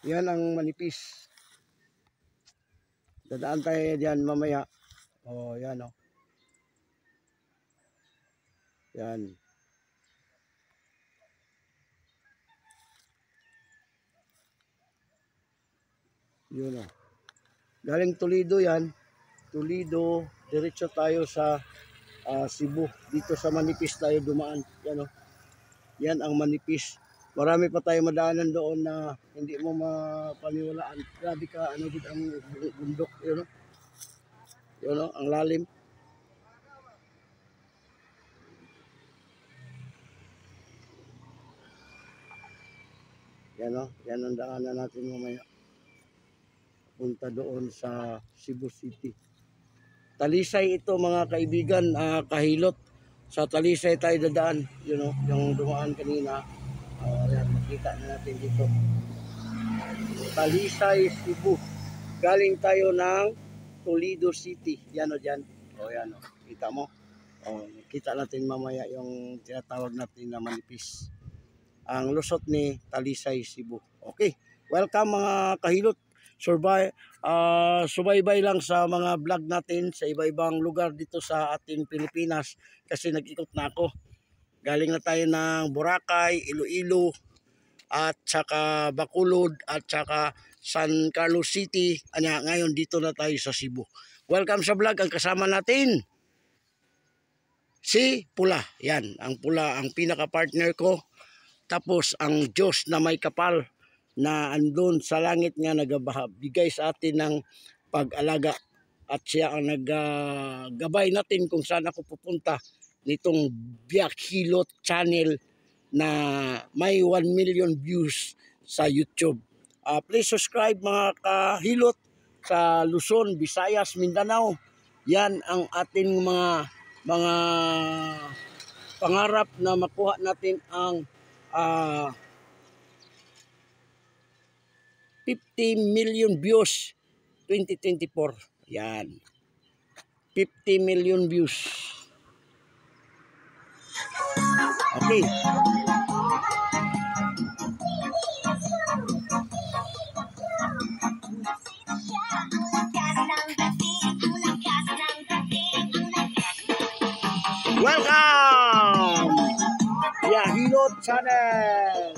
Yan ang manipis. Dadaan tayo diyan mamaya. Oh, yan oh. Yan. Yun oh. Galing Toledo yan. Toledo, diretso tayo sa Cebu. Dito sa manipis tayo dumaan. Yan oh. Yan ang manipis. Marami pa tayo madaanan doon na hindi mo mapaniwalaan. Grabe ka, ano din ang bundok, yun o. Yun o, ang lalim. Yan o, yan ang daanan natin mamaya. Punta doon sa Cebu City. Talisay ito mga kaibigan, kahilot. Sa Talisay tayo dadaan. Yun o, yung dumaan kanina. Yan, makita na natin dito. Talisay, Cebu. Galing tayo ng Toledo City. Yan o dyan. O yan o. Kita mo? O, kita natin mamaya yung tinatawag natin na manipis. Ang lusot ni Talisay, Cebu. Okay. Welcome mga kahilot. Subaybay lang sa mga vlog natin sa iba-ibang lugar dito sa ating Pilipinas. Kasi nag-ikot na ako. Galing na tayo ng Boracay, Iloilo, at saka Bacolod, at saka San Carlos City. Ngayon dito na tayo sa Cebu. Welcome sa vlog. Ang kasama natin si Pula. Yan, ang Pula ang pinaka-partner ko. Tapos ang Diyos na may kapal na andun sa langit nga nagbigay sa atin ng pag-alaga. At siya ang naggabay natin kung saan ako pupunta nitong Biak Hilot channel na may 1 million views sa YouTube. Please subscribe mga kahilot sa Luzon, Visayas, Mindanao. Yan ang ating mga pangarap na makuha natin ang 50 million views 2024. Yan. 50 million views. Okay. Welcome! Yeah, Hilot Channel.